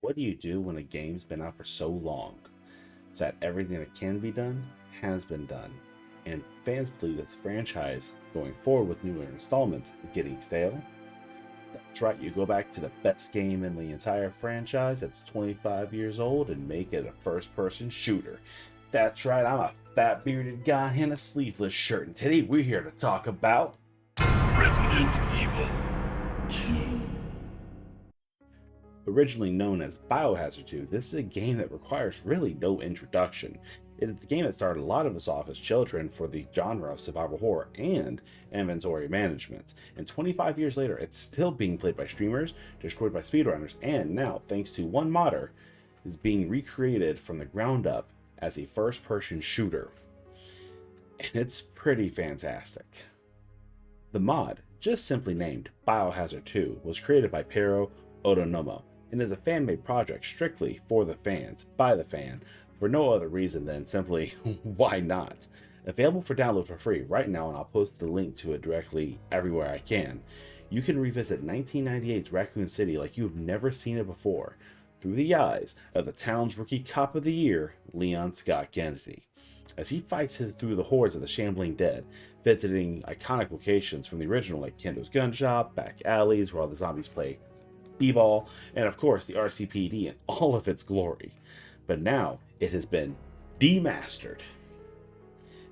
What do you do when a game's been out for so long that everything that can be done has been done, and fans believe that the franchise going forward with newer installments is getting stale? That's right, you go back to the best game in the entire franchise that's 25 years old and make it a first person shooter. That's right, I'm a fat bearded guy in a sleeveless shirt, and today we're here to talk about Resident Evil 2. originally known as Biohazard 2, this is a game that requires really no introduction. It is the game that started a lot of us off as children for the genre of survival horror and inventory management. And 25 years later, it's still being played by streamers, destroyed by speedrunners, and now, thanks to one modder, is being recreated from the ground up as a first-person shooter. And it's pretty fantastic. The mod, just simply named Biohazard 2, was created by Pero Otonomo and is a fan-made project strictly for the fans, by the fan, for no other reason than simply, why not? Available for download for free right now, and I'll post the link to it directly everywhere I can. You can revisit 1998's Raccoon City like you've never seen it before, through the eyes of the town's rookie cop of the year, Leon Scott Kennedy, as he fights through the hordes of the shambling dead, visiting iconic locations from the original like Kendo's gun shop, back alleys where all the zombies play b-ball, and of course the RCPD in all of its glory. But now it has been demastered,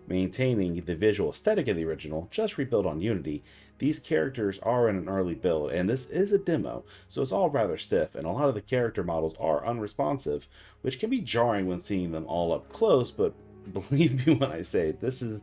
maintaining the visual aesthetic of the original, just rebuilt on Unity. These characters are in an early build, and this is a demo, so it's all rather stiff, and a lot of the character models are unresponsive, which can be jarring when seeing them all up close, but believe me when I say this is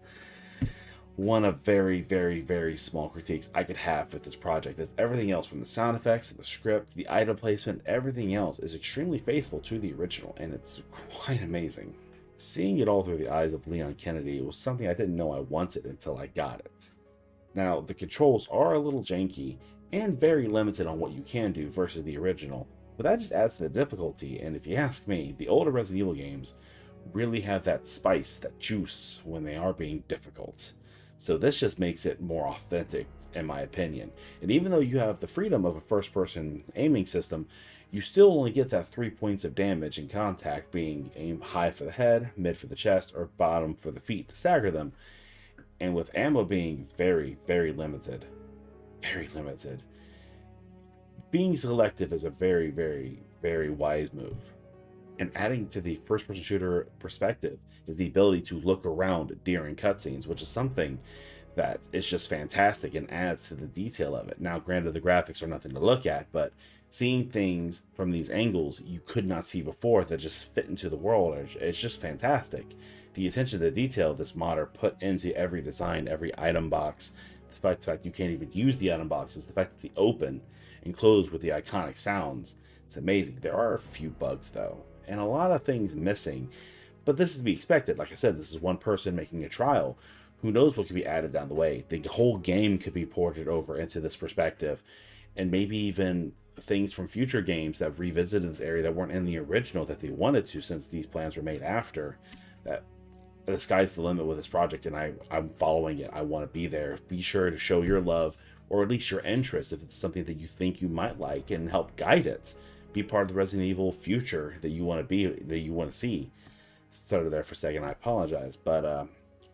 one of very small critiques I could have with this project. That everything else, from the sound effects to the script, the item placement, everything else is extremely faithful to the original, and it's quite amazing. Seeing it all through the eyes of Leon Kennedy was something I didn't know I wanted until I got it. Now, the controls are a little janky and very limited on what you can do versus the original, but that just adds to the difficulty, and if you ask me, the older Resident Evil games really have that spice, that juice, when they are being difficult. So this just makes it more authentic, in my opinion. And even though you have the freedom of a first-person aiming system, you still only get that 3 points of damage in contact, being aim high for the head, mid for the chest, or bottom for the feet to stagger them. And with ammo being very limited, being selective is a very wise move. And adding to the first-person shooter perspective is the ability to look around during cutscenes, which is something that is just fantastic and adds to the detail of it. Now, granted, the graphics are nothing to look at, but seeing things from these angles you could not see before that just fit into the world, it's just fantastic. The attention to detail this modder put into every design, every item box, the fact you can't even use the item boxes, the fact that they open and close with the iconic sounds, it's amazing. There are a few bugs though, and a lot of things missing, but this is to be expected. Like I said, this is one person making a trial. Who knows what could be added down the way? The whole game could be ported over into this perspective, and maybe even things from future games that have revisited this area that weren't in the original that they wanted to, since these plans were made after. That the sky's the limit with this project, and I'm following it. I want to be there. Be sure to show your love, or at least your interest, if it's something that you think you might like, and help guide it. Be part of the Resident Evil future that you want to be, that you want to see. Started there for a second, I apologize. But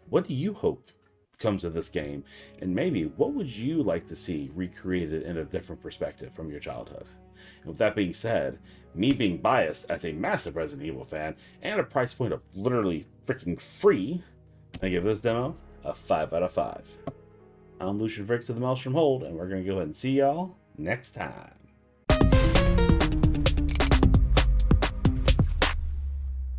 what do you hope comes of this game? And maybe what would you like to see recreated in a different perspective from your childhood? And with that being said, me being biased as a massive Resident Evil fan and a price point of literally freaking free, I give this demo a 5 out of 5. I'm Lucian of the Maelstrom Hold, and we're going to go ahead and see y'all next time.